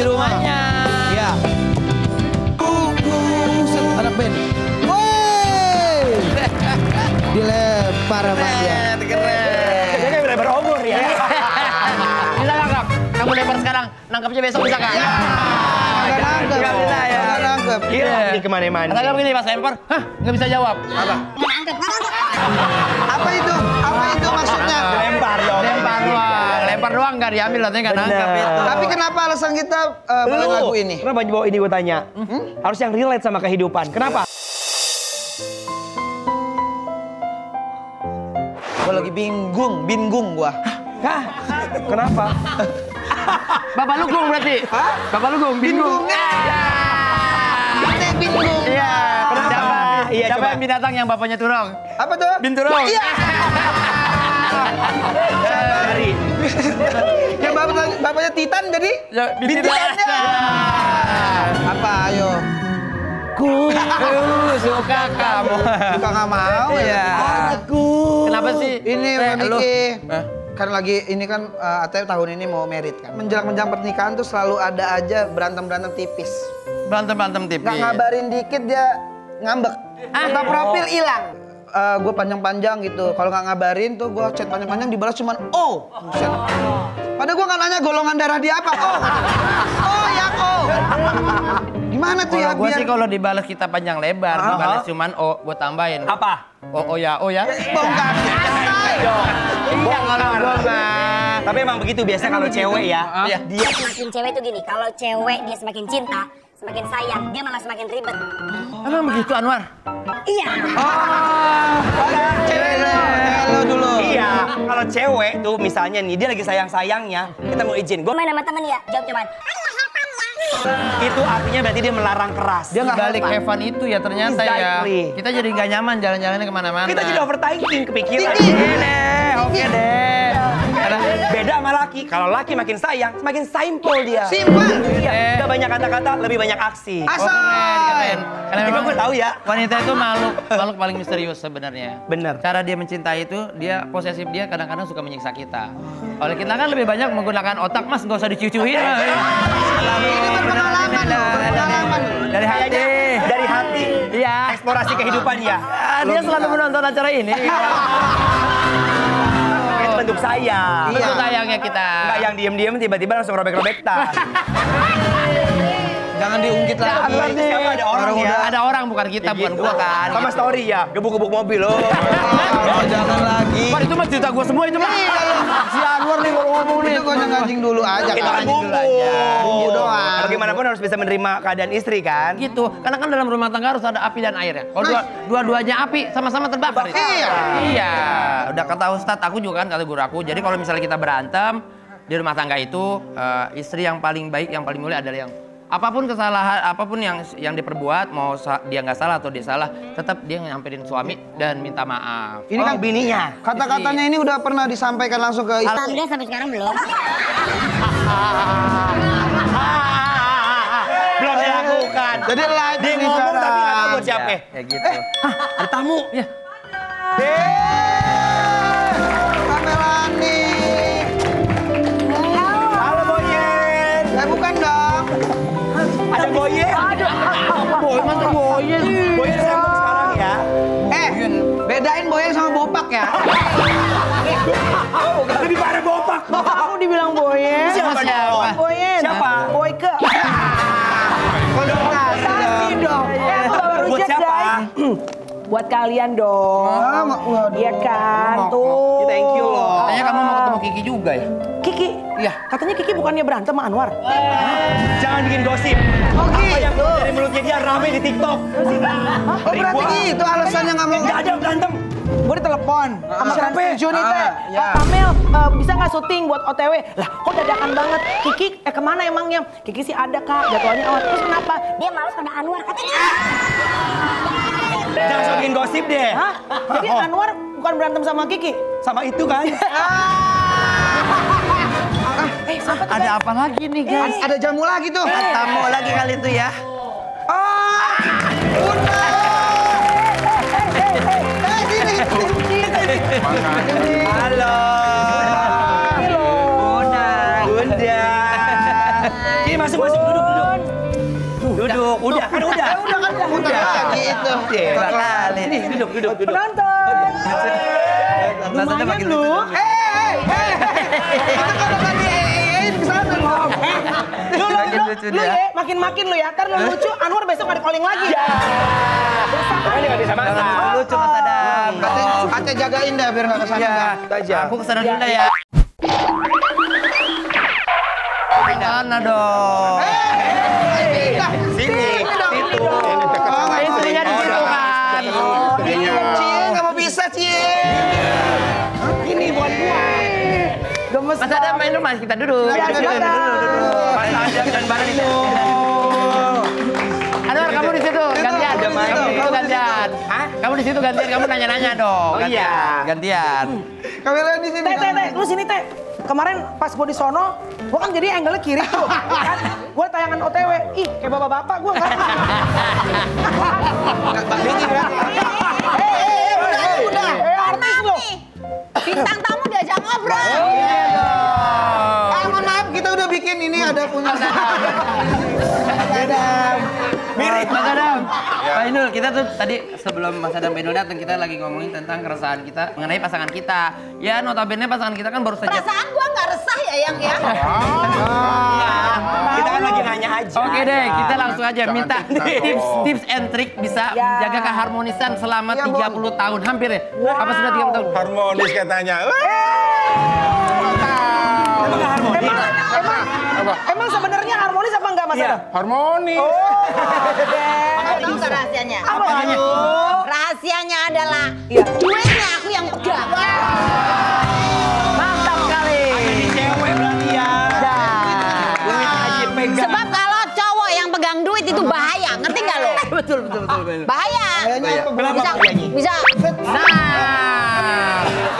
rumahnya. Iya. Anak band. Woi. Dilempar sama dia. Keren. Jadi lebar obor ya. Bisa nangkap. Kamu lempar sekarang, nangkapnya besok bisa kan? Nggak nangkep. Nggak bisa ya. Nggak nangkep. Iya, di kemana-mana. Kata begini pas lempar, hah nggak bisa jawab. Apa? Apa itu? Apa itu maksudnya? Lempar dong. Lempar doang nggak diambil, artinya nggak nangkap itu. Tapi kenapa alasan kita bilang lagu ini? Kenapa bawa ini gue tanya? Harus yang relate sama kehidupan. Kenapa? Gue lagi bingung gua. Hah? Kenapa? Bapak Lugung berarti? Hah? Bapak Lugung, bingung. Kita bingung. Iya. Kenapa? Siapa? Iya, Siapa coba. yang binatang yang bapaknya turong? Apa tuh? Binturong. Iya. Dari. Yang bapaknya Titan jadi? Ya, Bintitannya. Apa? Ayo. Ku suka kamu. Suka nggak mau ya. Aku. Kenapa sih? Ini lu. Niki. Kan lagi ini kan Ate tahun ini mau merit kan. Menjelang pernikahan tuh selalu ada aja berantem tipis. Berantem tipis. Nggak ngabarin dikit dia ngambek. Foto profil hilang. Gue panjang-panjang gitu. Kalau nggak ngabarin tuh gue chat panjang-panjang dibalas cuman O. Buset. Padahal gue nggak nanya golongan darah dia apa. Oh yang O. Gimana tuh ya Kalau gue biar? sih kalau dibalas kita panjang lebar, dibalas cuman O, gue tambahin. Apa? Oh ya. Bongkar. Iya kalau gue mah. Tapi emang begitu biasanya kalau cewek ya. Iya. Dia Semakin cewek tuh gini, kalau cewek dia semakin cinta, semakin sayang, dia malah semakin ribet. Emang begitu Anwar? Iya. Cewek lo dulu. Iya, kalau cewek tuh misalnya nih dia lagi sayang-sayangnya, kita mau izin. Gue Main sama temen ya, jawab cuman. itu artinya berarti dia melarang keras. Dia nggak balik Evan itu ya ternyata Exactly. ya. Kita jadi nggak nyaman jalan-jalannya kemana-mana. Kita jadi overthinking kepikiran. Oke deh. Karena beda sama laki. Kalau laki makin sayang, semakin simple dia. Simpel. Iya, nggak banyak kata-kata, lebih banyak aksi. Asal. Keren. Karena Tapi memang gue tahu ya. wanita itu makhluk paling misterius sebenarnya. Bener. Cara dia mencintai itu, dia posesif dia kadang-kadang suka menyiksa kita. Kalau kita kan lebih banyak menggunakan otak, Mas, nggak usah dicucuin. Ini berpengalaman loh, berpengalaman. Dari hati. Dari hati. Iya. Eksplorasi kehidupan ya. Dia selalu menonton acara ini. Itu bentuk sayang. Itu sayangnya kita. Enggak yang diem-diem tiba-tiba langsung robek-robek tas. Jangan diungkit lagi. Siapa ada orang ya? Ada orang bukan kita, bukan gua kan. Sama gitu. story ya, gebuk-gebuk mobil loh. Jangan lagi. Pak, itu mah cerita gua semua itu mah. Si Anwar nih kalau ngomong nih. Itu gue ngancing dulu aja Kita kan. kan bumbu. Bumbu doang. Kalau gimana pun harus bisa menerima keadaan istri kan. Gitu, karena kan dalam rumah tangga harus ada api dan air ya. Kalau dua-duanya api sama-sama terbakar. itu. Iya. Iya, udah kata Ustadz aku juga kan kata guru aku. Jadi kalau misalnya kita berantem di rumah tangga itu istri yang paling baik, yang paling mulia adalah yang apapun kesalahan, apapun yang diperbuat, mau dia nggak salah atau dia salah, tetap dia nyamperin suami dan minta maaf. Ini kan bininya. kata-katanya ini udah pernah disampaikan langsung ke istri. Alhamdulillah sampai sekarang belum. Belum dilakukan. Jadi live Dia ini ngomong tapi nggak tahu sekarang. buat siapa. Ya gitu. Ada tamu. Ya. Kamelani. Halo Boyen. Bukan dong. Ada Boyen. Boy, masa boyen? Boyen sibuk sekarang ya. Bedain boyeng sama bopak ya. Lebih parah bopak. Kamu dibilang Boyen. Siapa dong? Boyen. Siapa? Boyke. Kasih dong. Baru Buat reject, siapa? guys. Buat kalian dong. Iya kan, tuh. Thank you loh. Katanya kamu mau ketemu Kiki juga ya? Kiki. Iya. Katanya Kiki bukannya berantem sama Anwar. Jangan bikin gosip. Apa yang keluar dari mulutnya dia rame di TikTok. Oh berarti gitu alasannya nggak mau. Nggak ada berantem. Gue ditelepon sama Siapa? Juni teh. ya. Kamel, bisa nggak syuting buat OTW? Lah, kok dadakan banget? Kiki, kemana emangnya? Kiki sih ada kak, jadwalnya awal. Terus kenapa? Dia malas pada Anwar katanya. Jangan suka bikin gosip deh. Hah? Jadi Anwar bukan berantem sama Kiki? Sama itu kan. Ada apa lagi nih guys? Ada jamu lagi tuh. Tamu lagi kali itu ya. Halo. Bunda. Bunda. Ini masuk, duduk. Duduk, udah kan. Udah lagi itu. Kali. Ini duduk. Penonton. Lumayan Lumayan lu. lu. Itu kalau tadi ke sana loh. Lu ya, makin lu ya. Ntar lu lucu, Anwar besok nggak di calling lagi. Kan nggak bisa masak. Lucu Mas Adam. Ate jagain dah biar nggak kesana. Ya, aku kesana dulu dah ya. Mana dong? Sini. Istrinya di situ kan. Cie, nggak mau bisa Cie. Ini buat gua. Gemes Mas Adam main dulu Mas, kita duduk. Ya, Duduk. Mas Adam dan Bara di situ. Anwar, kamu di situ gantian. Kamu di situ gantian. Kamu di situ gantian, kamu nanya-nanya dong. Oh iya. Gantian. Kamera di sini. Teh, lu sini Teh. Kemarin pas gua di sono, gua kan jadi angle-nya kiri tuh. Kan? Gua tayangan OTW. Ih, kayak bapak-bapak gua enggak. Udah. Artis lo. Bintang tamu diajak ngobrol. Mohon maaf kita udah bikin ini ada punya. Mirip Mas Adam. Pak Inul, kita tuh tadi sebelum Mas Adam Pak Inul datang kita lagi ngomongin tentang keresahan kita mengenai pasangan kita. Ya notabene pasangan kita kan baru saja. Perasaan gua nggak resah ya yang ya. Kita kan lagi nanya aja. Oke deh, kita langsung aja minta tips and trick bisa Ya. menjaga keharmonisan selama 30 tahun hampir ya. Apa sudah 30 tahun? Harmonis katanya. Emang nggak harmonis? Emang sebenarnya harmonis apa enggak Mas Iya. Adam? Harmonis. Tahu nggak rahasianya? Apanya? Rahasianya adalah Iya. duitnya aku yang pegang. Mantap kali. Cewek berarti ya. Duit aja pegang. Sebab kalau cowok yang pegang duit itu bahaya, ngerti nggak lo? Betul. Bahaya. Bisa, bisa.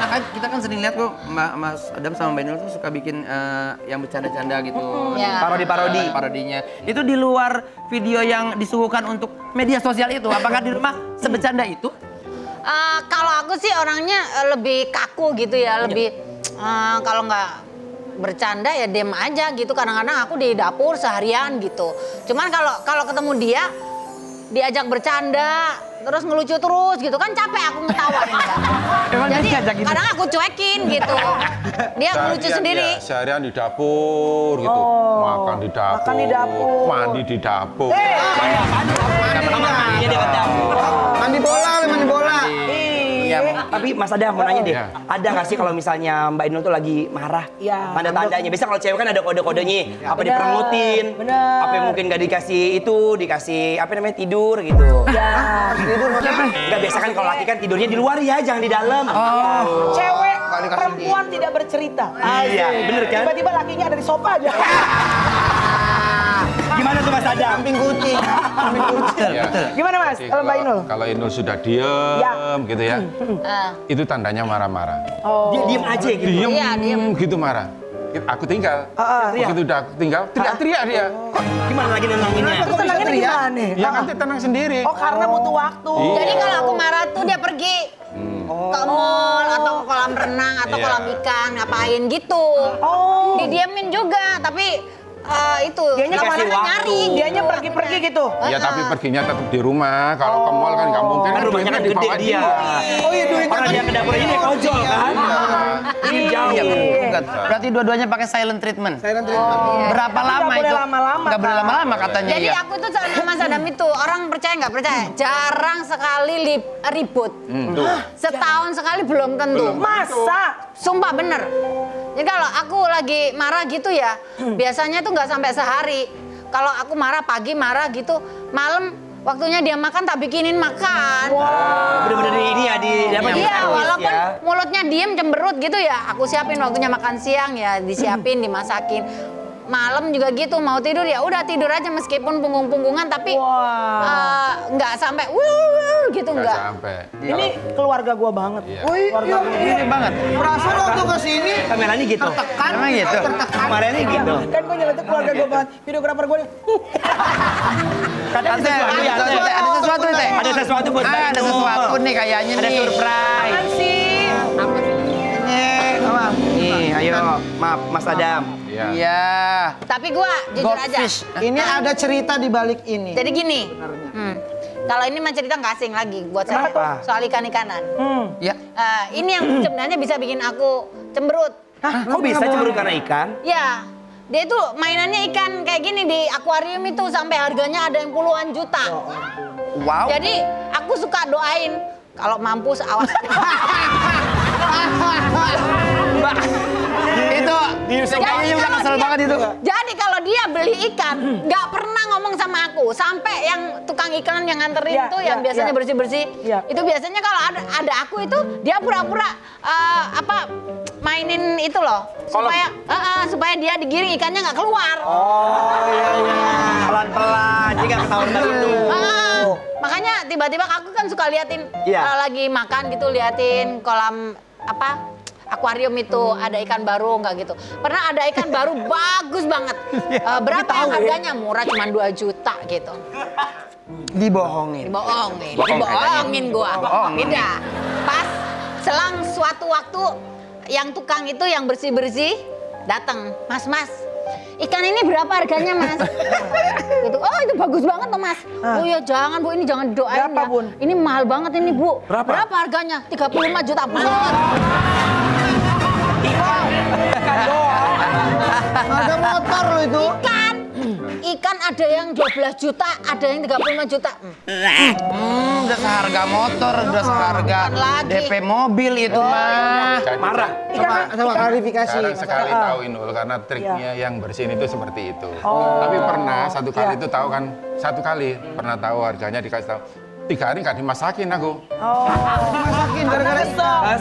Nah, kita kan sering lihat kok Mas Adam sama Mbak Inul tuh suka bikin yang bercanda-canda gitu. Ya. Parodi. Parodinya. Itu di luar video yang disuguhkan untuk media sosial itu, apakah di rumah sebecanda itu? Kalau aku sih orangnya lebih kaku gitu ya, lebih kalau nggak bercanda ya diem aja gitu. Kadang-kadang aku di dapur seharian gitu. Cuman kalau ketemu dia diajak bercanda terus ngelucu terus gitu kan capek aku ngetawain kan. Jadi kadang aku cuekin gitu. Dia ngelucu sendiri. Ya, seharian di dapur gitu. Makan di dapur. Makan di dapur. Mandi di dapur. Iya dia kata. Mandi bola. Iya. Tapi Mas Adam mau nanya deh, Iya. ada nggak sih kalau misalnya Mbak Inul tuh lagi marah? Iya. Tanda-tandanya. Biasa kalau cewek kan ada kode-kodenya. Apa diperengutin? Bener. Apa yang mungkin nggak dikasih dikasih apa namanya tidur gitu? Ya. Nggak biasa kan kalau laki kan tidurnya di luar ya, jangan di dalam. Cewek perempuan tidak bercerita. Iya, bener kan? Tiba-tiba lakinya ada di sofa aja. Gimana tuh Mas Adam? Samping kucing. Ya. Gimana Mas? Oke, Kalau Mbak Inul? Kalau Inul sudah diem gitu ya. Itu tandanya marah-marah. Oh. Dia diem aja gitu. Diem Iya, diem. gitu marah. Aku tinggal. teriak. Begitu udah aku tinggal, teriak-teriak dia. Gimana lagi nenanginnya? Terus tenangnya gimana? Ya nanti tenang sendiri. Oh karena butuh waktu. Iya. Jadi kalau aku marah tuh dia pergi ke mall atau ke kolam renang atau Iya. kolam ikan ngapain gitu. Oh. Didiemin juga tapi itu Dianya Dikasih kemana waktu. nyari? Dianya pergi-pergi gitu. Ya tapi perginya tetap di rumah. Kalau ke mall kan nggak mungkin. Kan rumahnya kan duitnya gede dibawa dia. Oh iya duitnya Orang dia ke dapur ini kojol kan? Ini jauh. Iya, bukan. Berarti dua-duanya pakai silent treatment. Silent treatment. Berapa Tapi lama nggak boleh itu? lama-lama, Nggak boleh Kak. lama-lama katanya. Jadi ya. aku tuh sama Mas Adam itu orang percaya nggak percaya jarang sekali ribut. Setahun sekali belum tentu. Masa? Sumpah bener. Jadi kalau aku lagi marah gitu ya, biasanya tuh nggak sampai sehari. Kalau aku marah pagi marah gitu, malam waktunya dia makan tak bikinin makan. Bener-bener ini ya di apa di Iya, servis walaupun ya. mulutnya diem cemberut gitu ya, aku siapin waktunya makan siang ya, disiapin, dimasakin. Malam juga gitu, mau tidur ya udah tidur aja meskipun punggung-punggungan tapi nggak sampai gitu Nggak nggak. sampai. Ini keluarga gua banget. Iya. Keluarga gua. Ini banget. Perasaan waktu kesini Kameranya gitu. Emang gitu. Kameranya gitu. Kan gua nyeletuk keluarga gua banget. Videografer gua nih. Kadang Tante, ada sesuatu nih, Teh. Ada sesuatu buat Mbak Ada Inul. sesuatu nih kayaknya Ada nih. surprise. Apaan sih? Ini, apa? Nih, ayo, maaf Mas Adam. Iya. Iya. Tapi gua jujur aja. Goldfish. Ini ada cerita di balik ini. Jadi gini. Kalau ini mah cerita nggak asing lagi buat saya. Soal ikan-ikanan. Ya. Ini yang sebenarnya bisa bikin aku cemberut. Hah, kok bisa cemburu karena ikan? Ya, dia itu mainannya ikan kayak gini di akuarium itu sampai harganya ada yang puluhan juta. Wow. Jadi aku suka doain kalau mampus awas. Itu kayaknya udah kesel banget itu. Jadi kalau dia beli ikan, nggak pernah ngomong sama aku. Sampai yang tukang ikan yang nganterin Iya, tuh, yang iya, biasanya iya. bersih-bersih, Iya. itu biasanya kalau ada aku itu dia pura-pura mainin itu loh, supaya dia digiring ikannya nggak keluar. Oh iya iya. Pelan-pelan, jadi nggak ketahuan begitu. Makanya tiba-tiba aku kan suka liatin Iya. kalau lagi makan gitu, liatin kolam akuarium itu ada ikan baru nggak gitu. Pernah ada ikan baru bagus banget. Berapa yang harganya? Murah cuma 2 juta gitu. Dibohongin. Dibohongin gua. Bohongin. Udah. Pas selang suatu waktu yang tukang itu yang bersih-bersih datang, Mas, ikan ini berapa harganya, Mas? Gitu. Oh, itu bagus banget loh, Mas. Oh ya jangan, Bu, ini jangan doain Berapa, ya. Bun? Ini mahal banget ini, Bu. Berapa? Harganya? 35 juta. Mahal. Harga motor lo itu. Ikan ada yang 12 juta, ada yang 35 juta. Udah seharga motor, udah seharga bukan lagi. DP mobil itu mah. Jadi, Marah. Sama klarifikasi. Sekarang sekali tahu Inul, karena triknya yang bersihin itu seperti itu. Tapi pernah satu kali itu tahu kan, satu kali pernah tahu harganya dikasih tahu. 3 hari nggak dimasakin aku. Masakin gara-gara ikan.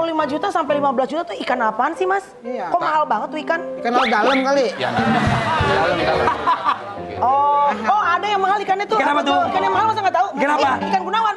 35 juta sampai 15 juta tuh ikan apaan sih, Mas? Iya. Kok mahal banget tuh ikan? Ikan laut dalam kali. Ya, dalam Oh, ada yang mahal ikannya tuh. Ikan apa tuh? Ikan yang mahal masa nggak tahu? Ikan apa? Ikan Gunawan.